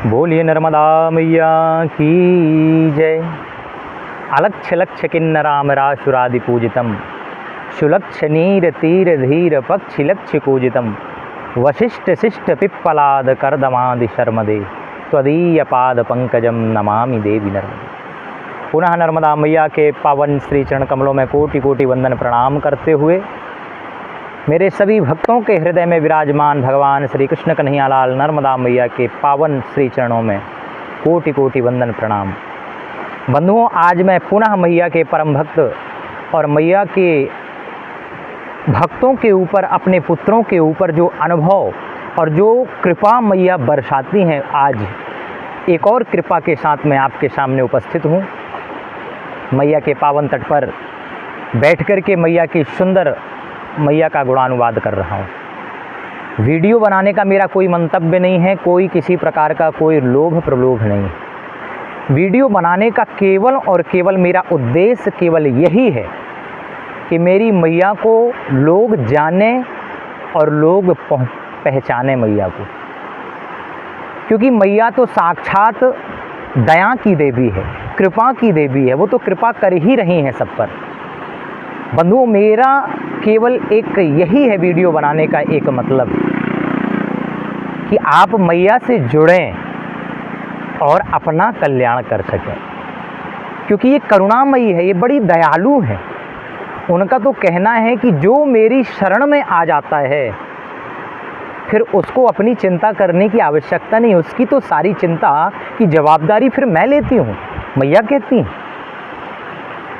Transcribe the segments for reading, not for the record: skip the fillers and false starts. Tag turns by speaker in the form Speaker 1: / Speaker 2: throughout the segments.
Speaker 1: बोलिए नर्मदा मैया की जय। अलक्ष लक्ष किन्नरामराशुरादि पूजितम सुलक्ष नीर तीर धीर पक्षि लक्ष्य पूजितम वशिष्ठ शिष्ट पिप्पलाद कर्दमादि शर्मदे त्वदीय पाद पंकजम नमामि देवी नर्मदे। पुनः नर्मदा मैया के पावन श्री चरण कमलों में कोटि कोटि वंदन प्रणाम करते हुए मेरे सभी भक्तों के हृदय में विराजमान भगवान श्री कृष्ण कन्हैयालाल नर्मदा मैया के पावन श्री चरणों में कोटि कोटि वंदन प्रणाम। बंधुओं, आज मैं पुनः मैया के परम भक्त और मैया के भक्तों के ऊपर, अपने पुत्रों के ऊपर जो अनुभव और जो कृपा मैया बरसाती हैं, आज एक और कृपा के साथ मैं आपके सामने उपस्थित हूँ। मैया के पावन तट पर बैठ कर के मैया की सुंदर मैया का गुणानुवाद कर रहा हूँ। वीडियो बनाने का मेरा कोई मंतव्य नहीं है, कोई किसी प्रकार का कोई लोभ प्रलोभ नहीं। वीडियो बनाने का केवल और केवल मेरा उद्देश्य केवल यही है कि मेरी मैया को लोग जाने और लोग पहचाने मैया को, क्योंकि मैया तो साक्षात दया की देवी है, कृपा की देवी है। वो तो कृपा कर ही रही हैं सब पर। बंधुओं, मेरा केवल एक यही है वीडियो बनाने का एक मतलब कि आप मैया से जुड़ें और अपना कल्याण कर सकें, क्योंकि ये करुणामयी है, ये बड़ी दयालु है। उनका तो कहना है कि जो मेरी शरण में आ जाता है फिर उसको अपनी चिंता करने की आवश्यकता नहीं, उसकी तो सारी चिंता की जवाबदारी फिर मैं लेती हूँ, मैया कहती हैं।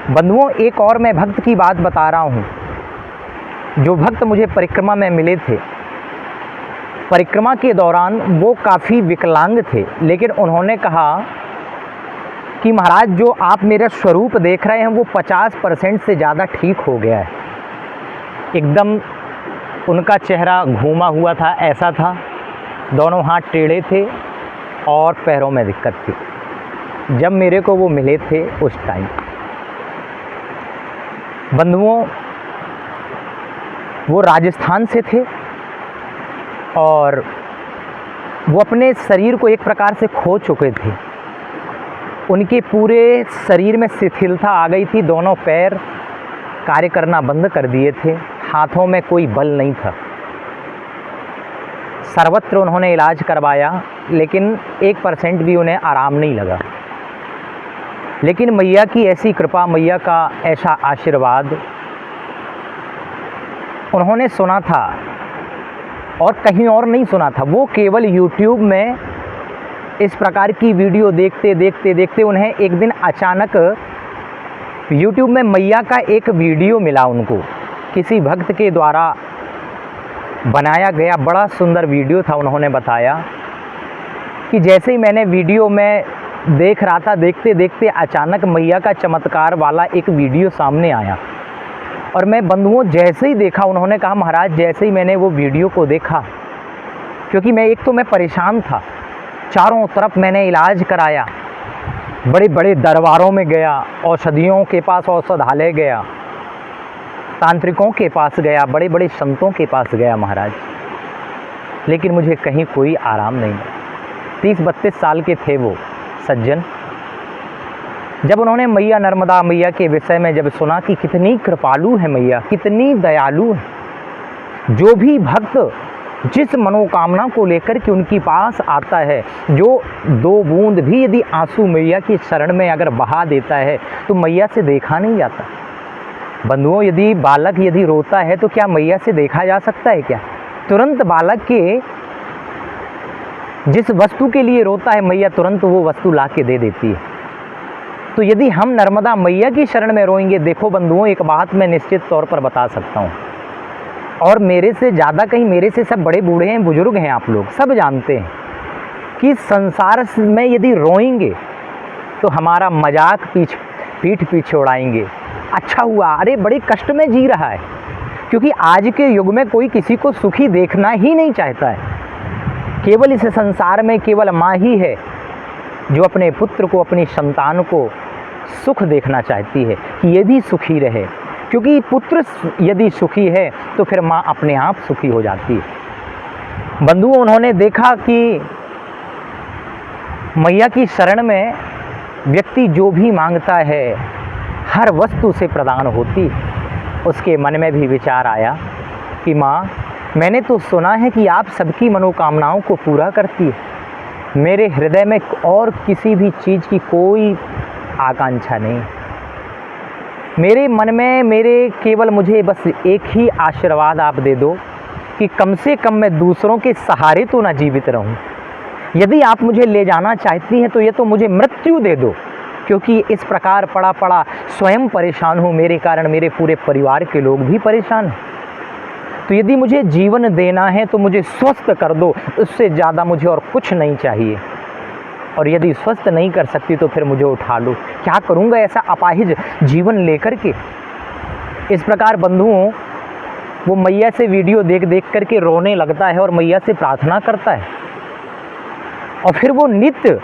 Speaker 1: बंधुओं, एक और मैं भक्त की बात बता रहा हूँ। जो भक्त मुझे परिक्रमा में मिले थे, परिक्रमा के दौरान वो काफ़ी विकलांग थे, लेकिन उन्होंने कहा कि महाराज, जो आप मेरा स्वरूप देख रहे हैं वो 50% से ज़्यादा ठीक हो गया है। एकदम उनका चेहरा घूमा हुआ था, ऐसा था, दोनों हाथ टेढ़े थे और पैरों में दिक्कत थी जब मेरे को वो मिले थे उस टाइम। बंधुओं, वो राजस्थान से थे और वो अपने शरीर को एक प्रकार से खो चुके थे। उनके पूरे शरीर में शिथिलता आ गई थी, दोनों पैर कार्य करना बंद कर दिए थे, हाथों में कोई बल नहीं था। सर्वत्र उन्होंने इलाज करवाया, लेकिन 1% भी उन्हें आराम नहीं लगा। लेकिन मैया की ऐसी कृपा, मैया का ऐसा आशीर्वाद उन्होंने सुना था और कहीं और नहीं सुना था। वो केवल YouTube में इस प्रकार की वीडियो देखते देखते देखते उन्हें एक दिन अचानक YouTube में मैया का एक वीडियो मिला उनको, किसी भक्त के द्वारा बनाया गया बड़ा सुंदर वीडियो था। उन्होंने बताया कि जैसे ही मैंने वीडियो में देख रहा था, देखते देखते अचानक मैया का चमत्कार वाला एक वीडियो सामने आया। और मैं बंधुओं जैसे ही देखा, उन्होंने कहा महाराज, जैसे ही मैंने वो वीडियो को देखा, क्योंकि मैं परेशान था, चारों तरफ मैंने इलाज कराया, बड़े बड़े दरबारों में गया, औषधियों के पास औषधालय गया, तांत्रिकों के पास गया, बड़े बड़े संतों के पास गया महाराज, लेकिन मुझे कहीं कोई आराम नहीं मिला। 30-32 साल के थे वो सज्जन। जब उन्होंने मैया नर्मदा मैया के विषय में जब सुना कि कितनी कृपालु है मैया, कितनी दयालु है, जो भी भक्त जिस मनोकामना को लेकर के उनके पास आता है, जो 2 बूंद भी यदि आंसू मैया की शरण में अगर बहा देता है तो मैया से देखा नहीं जाता। बंधुओं, यदि बालक यदि रोता है तो क्या मैया से देखा जा सकता है क्या? तुरंत बालक के जिस वस्तु के लिए रोता है, मैया तुरंत वो वस्तु ला के दे देती है। तो यदि हम नर्मदा मैया की शरण में रोएंगे, देखो बंधुओं, एक बात मैं निश्चित तौर पर बता सकता हूँ, और मेरे से ज़्यादा कहीं मेरे से सब बड़े बूढ़े हैं, बुजुर्ग हैं, आप लोग सब जानते हैं कि संसार में यदि रोएंगे तो हमारा मजाक पीठ पीछे उड़ाएंगे। अच्छा हुआ, अरे बड़े कष्ट में जी रहा है, क्योंकि आज के युग में कोई किसी को सुखी देखना ही नहीं चाहता है। केवल इस संसार में केवल माँ ही है जो अपने पुत्र को, अपनी संतान को सुख देखना चाहती है कि ये भी सुखी रहे, क्योंकि पुत्र यदि सुखी है तो फिर माँ अपने आप सुखी हो जाती है। बंधुओं, उन्होंने देखा कि मैया की शरण में व्यक्ति जो भी मांगता है हर वस्तु से प्रदान होती। उसके मन में भी विचार आया कि माँ, मैंने तो सुना है कि आप सबकी मनोकामनाओं को पूरा करती है। मेरे हृदय में और किसी भी चीज़ की कोई आकांक्षा नहीं। मेरे मन में केवल मुझे बस एक ही आशीर्वाद आप दे दो कि कम से कम मैं दूसरों के सहारे तो ना जीवित रहूं। यदि आप मुझे ले जाना चाहती हैं तो ये तो मुझे मृत्यु दे दो, क्योंकि इस प्रकार पड़ा पड़ा स्वयं परेशान हूँ, मेरे कारण मेरे पूरे परिवार के लोग भी परेशान हैं। तो यदि मुझे जीवन देना है तो मुझे स्वस्थ कर दो, उससे ज़्यादा मुझे और कुछ नहीं चाहिए। और यदि स्वस्थ नहीं कर सकती तो फिर मुझे उठा लो। क्या करूँगा ऐसा अपाहिज जीवन लेकर के। इस प्रकार बंधुओं, वो मैया से वीडियो देख देख करके रोने लगता है और मैया से प्रार्थना करता है। और फिर वो नित्य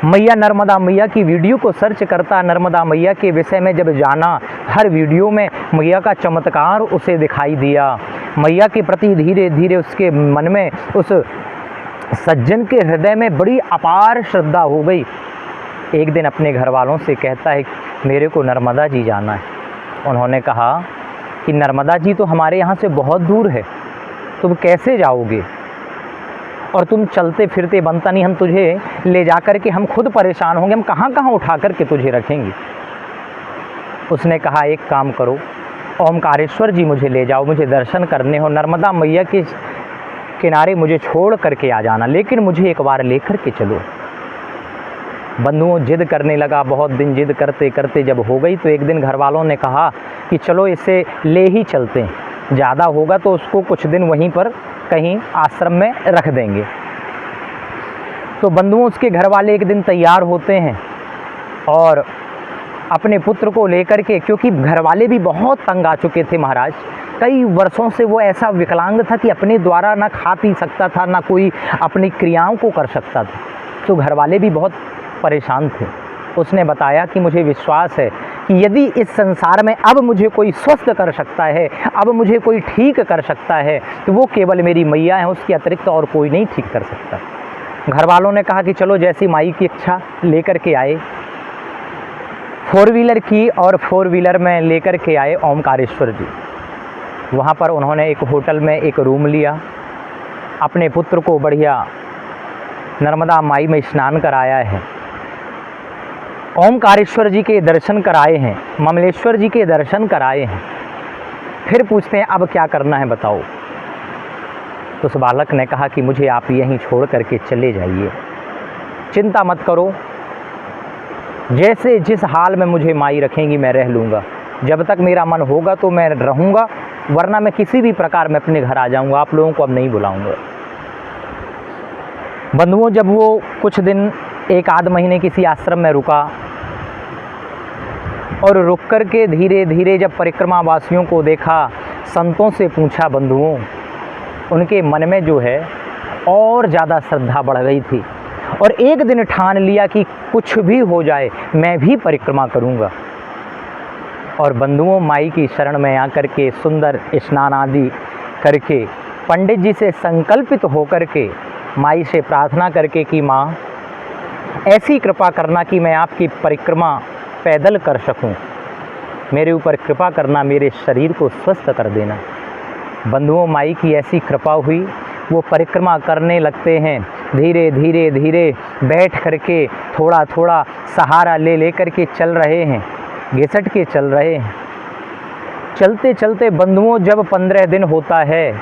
Speaker 1: मैया नर्मदा मैया की वीडियो को सर्च करता। नर्मदा मैया के विषय में जब जाना, हर वीडियो में मैया का चमत्कार उसे दिखाई दिया। मैया के प्रति धीरे धीरे उसके मन में, उस सज्जन के हृदय में बड़ी अपार श्रद्धा हो गई। एक दिन अपने घर वालों से कहता है, मेरे को नर्मदा जी जाना है। उन्होंने कहा कि नर्मदा जी तो हमारे यहाँ से बहुत दूर है, तुम कैसे जाओगे? और तुम चलते फिरते बनता नहीं, हम तुझे ले जा कर के हम खुद परेशान होंगे, हम कहाँ कहाँ उठा कर के तुझे रखेंगे। उसने कहा, एक काम करो, ओमकारेश्वर जी मुझे ले जाओ, मुझे दर्शन करने हो, नर्मदा मैया के किनारे मुझे छोड़ करके आ जाना, लेकिन मुझे एक बार लेकर के चलो। बंधुओं, जिद करने लगा। बहुत दिन जिद करते करते जब हो गई तो एक दिन घर वालों ने कहा कि चलो इसे ले ही चलते हैं, ज़्यादा होगा तो उसको कुछ दिन वहीं पर कहीं आश्रम में रख देंगे। तो बंधुओं, उसके घर वाले एक दिन तैयार होते हैं और अपने पुत्र को लेकर के, क्योंकि घर वाले भी बहुत तंग आ चुके थे महाराज। कई वर्षों से वो ऐसा विकलांग था कि अपने द्वारा ना खा पी सकता था, ना कोई अपनी क्रियाओं को कर सकता था। तो घर वाले भी बहुत परेशान थे। उसने बताया कि मुझे विश्वास है कि यदि इस संसार में अब मुझे कोई स्वस्थ कर सकता है, अब मुझे कोई ठीक कर सकता है, तो वो केवल मेरी मैया है, उसके अतिरिक्त और कोई नहीं ठीक कर सकता। घर वालों ने कहा कि चलो जैसी माई की इच्छा, लेकर के आए। 4 व्हीलर की और 4 व्हीलर में लेकर के आए ओमकारेश्वर जी। वहाँ पर उन्होंने एक होटल में एक रूम लिया, अपने पुत्र को बढ़िया नर्मदा माई में स्नान कराया है, ओमकारेश्वर जी के दर्शन कराए हैं, ममलेश्वर जी के दर्शन कराए हैं। फिर पूछते हैं अब क्या करना है बताओ। तो उस बालक ने कहा कि मुझे आप यहीं छोड़ करके चले जाइए, चिंता मत करो, जैसे जिस हाल में मुझे माई रखेंगी मैं रह लूँगा। जब तक मेरा मन होगा तो मैं रहूँगा, वरना मैं किसी भी प्रकार में अपने घर आ जाऊँगा, आप लोगों को अब नहीं बुलाऊँगा। बंधुओं, जब वो कुछ दिन, 1 आध महीने किसी आश्रम में रुका और रुक कर के धीरे धीरे जब परिक्रमा वासियों को देखा, संतों से पूछा, बंधुओं, उनके मन में जो है और ज़्यादा श्रद्धा बढ़ गई थी और एक दिन ठान लिया कि कुछ भी हो जाए मैं भी परिक्रमा करूँगा। और बंधुओं, माई की शरण में आकर के सुंदर स्नान आदि करके पंडित जी से संकल्पित होकर के माई से प्रार्थना करके कि माँ, ऐसी कृपा करना कि मैं आपकी परिक्रमा पैदल कर सकूं, मेरे ऊपर कृपा करना, मेरे शरीर को स्वस्थ कर देना। बंधुओं, माई की ऐसी कृपा हुई, वो परिक्रमा करने लगते हैं। धीरे धीरे धीरे बैठ करके थोड़ा थोड़ा सहारा ले ले करके चल रहे हैं, घिसट के चल रहे हैं। चलते चलते बंधुओं, जब 15 दिन होता है,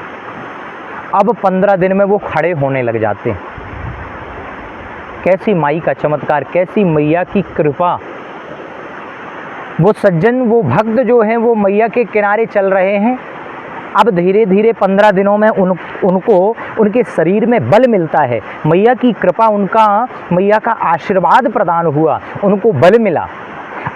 Speaker 1: अब 15 दिन में वो खड़े होने लग जाते हैं। कैसी माई का चमत्कार, कैसी मैया की कृपा। वो सज्जन, वो भक्त जो हैं, वो मैया के किनारे चल रहे हैं। अब धीरे धीरे 15 दिनों में उनको उनके शरीर में बल मिलता है। मैया की कृपा, उनका मैया का आशीर्वाद प्रदान हुआ, उनको बल मिला।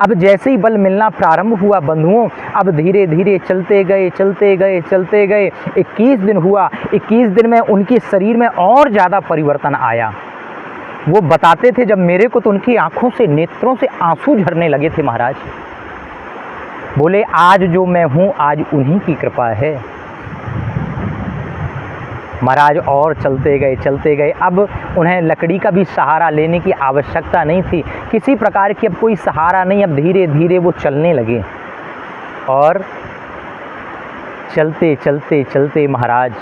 Speaker 1: अब जैसे ही बल मिलना प्रारंभ हुआ बंधुओं, अब धीरे धीरे चलते गए चलते गए चलते गए। 21 दिन हुआ। 21 दिन में उनके शरीर में और ज़्यादा परिवर्तन आया। वो बताते थे, जब मेरे को तो उनकी आँखों से, नेत्रों से आंसू झरने लगे थे महाराज। बोले, आज जो मैं हूँ, आज उन्हीं की कृपा है। महाराज और चलते गए। अब उन्हें लकड़ी का भी सहारा लेने की आवश्यकता नहीं थी, किसी प्रकार की अब कोई सहारा नहीं। अब धीरे धीरे वो चलने लगे और चलते महाराज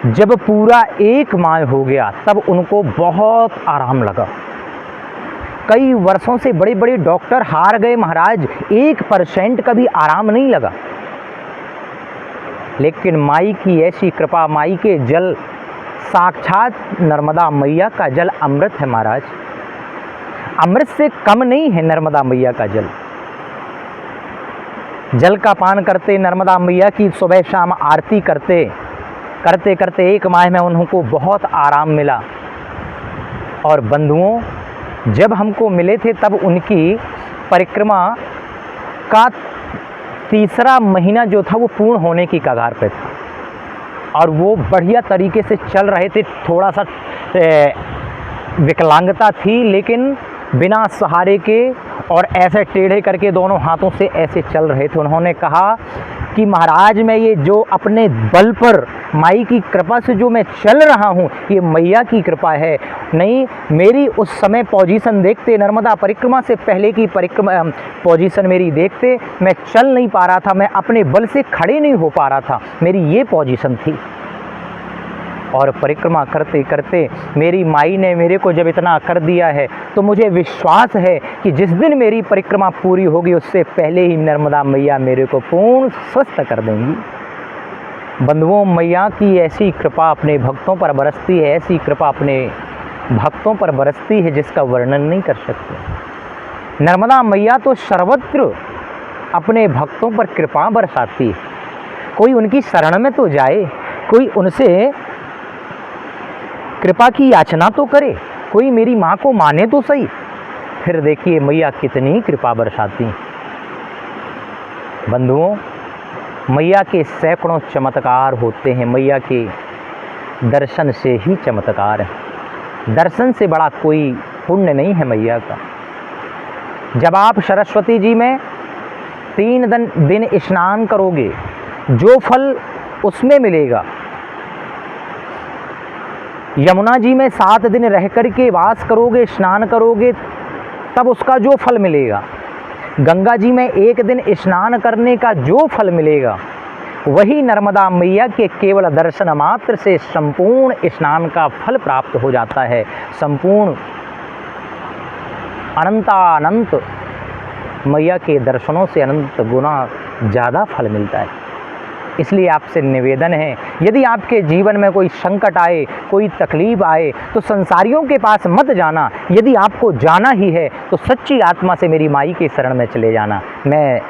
Speaker 1: जब पूरा 1 माह हो गया तब उनको बहुत आराम लगा। कई वर्षों से बड़े बड़े डॉक्टर हार गए महाराज, 1% का भी आराम नहीं लगा। लेकिन माई की ऐसी कृपा, माई के जल साक्षात नर्मदा मैया का जल अमृत है महाराज, अमृत से कम नहीं है नर्मदा मैया का जल। जल का पान करते, नर्मदा मैया की सुबह शाम आरती करते 1 माह में उनको बहुत आराम मिला। और बंधुओं, जब हमको मिले थे तब उनकी परिक्रमा का 3रा महीना जो था वो पूर्ण होने की कगार पे था और वो बढ़िया तरीके से चल रहे थे। थोड़ा सा विकलांगता थी लेकिन बिना सहारे के और ऐसे टेढ़े करके दोनों हाथों से ऐसे चल रहे थे। उन्होंने कहा कि महाराज, मैं ये जो अपने बल पर माई की कृपा से जो मैं चल रहा हूँ, ये मैया की कृपा है। नहीं, मेरी उस समय पोजीशन देखते, नर्मदा परिक्रमा से पहले की परिक्रमा पोजीशन मेरी देखते, मैं चल नहीं पा रहा था, मैं अपने बल से खड़े नहीं हो पा रहा था, मेरी ये पोजीशन थी। और परिक्रमा करते करते मेरी माई ने मेरे को जब इतना कर दिया है तो मुझे विश्वास है कि जिस दिन मेरी परिक्रमा पूरी होगी उससे पहले ही नर्मदा मैया मेरे को पूर्ण स्वस्थ कर देंगी। बंधुओं, मैया की ऐसी कृपा अपने भक्तों पर बरसती है, ऐसी कृपा अपने भक्तों पर बरसती है जिसका वर्णन नहीं कर सकते। नर्मदा मैया तो सर्वत्र अपने भक्तों पर कृपा बरसाती है। कोई उनकी शरण में तो जाए, कोई उनसे कृपा की याचना तो करे, कोई मेरी माँ को माने तो सही। फिर देखिए मैया कितनी कृपा बरसाती। बंधुओं, मैया के सैकड़ों चमत्कार होते हैं, मैया के दर्शन से ही चमत्कार है। दर्शन से बड़ा कोई पुण्य नहीं है मैया का। जब आप सरस्वती जी में 3 दिन स्नान करोगे, जो फल उसमें मिलेगा, यमुना जी में 7 दिन रह कर के वास करोगे, स्नान करोगे, तब उसका जो फल मिलेगा, गंगा जी में 1 दिन स्नान करने का जो फल मिलेगा, वही नर्मदा मैया के केवल दर्शन मात्र से संपूर्ण स्नान का फल प्राप्त हो जाता है। संपूर्ण अनंतानंत मैया के दर्शनों से अनंत गुना ज़्यादा फल मिलता है। इसलिए आपसे निवेदन है, यदि आपके जीवन में कोई संकट आए, कोई तकलीफ आए, तो संसारियों के पास मत जाना। यदि आपको जाना ही है तो सच्ची आत्मा से मेरी माई के शरण में चले जाना। मैं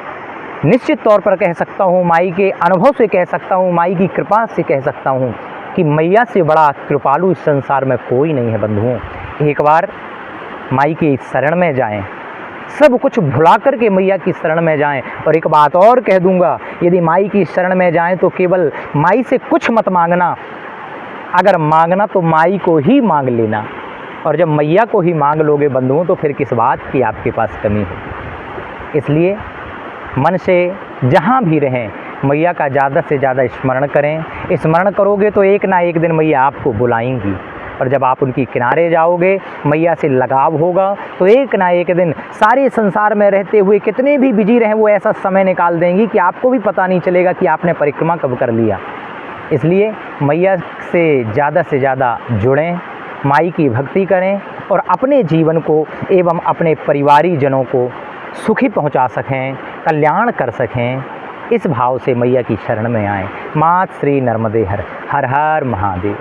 Speaker 1: निश्चित तौर पर कह सकता हूँ, माई के अनुभव से कह सकता हूँ, माई की कृपा से कह सकता हूँ कि मैया से बड़ा कृपालु इस संसार में कोई नहीं है। बंधुओं, एक बार माई की शरण में जाएं, सब कुछ भुला करके मैया की शरण में जाएं। और एक बात और कह दूंगा, यदि माई की शरण में जाएं तो केवल माई से कुछ मत मांगना, अगर मांगना तो माई को ही मांग लेना। और जब मैया को ही मांग लोगे बंधुओं, तो फिर किस बात की आपके पास कमी है। इसलिए मन से जहाँ भी रहें, मैया का ज़्यादा से ज़्यादा स्मरण करें। स्मरण करोगे तो एक ना एक दिन मैया आपको बुलाएंगी, और जब आप उनकी किनारे जाओगे, मैया से लगाव होगा, तो एक ना एक दिन सारे संसार में रहते हुए कितने भी बिजी रहें, वो ऐसा समय निकाल देंगी कि आपको भी पता नहीं चलेगा कि आपने परिक्रमा कब कर लिया। इसलिए मैया से ज़्यादा जुड़ें, माई की भक्ति करें और अपने जीवन को एवं अपने परिवारी जनों को सुखी पहुंचा सकें, कल्याण कर सकें, इस भाव से मैया की शरण में आएँ। मात श्री नर्मदे हर हर महादेव।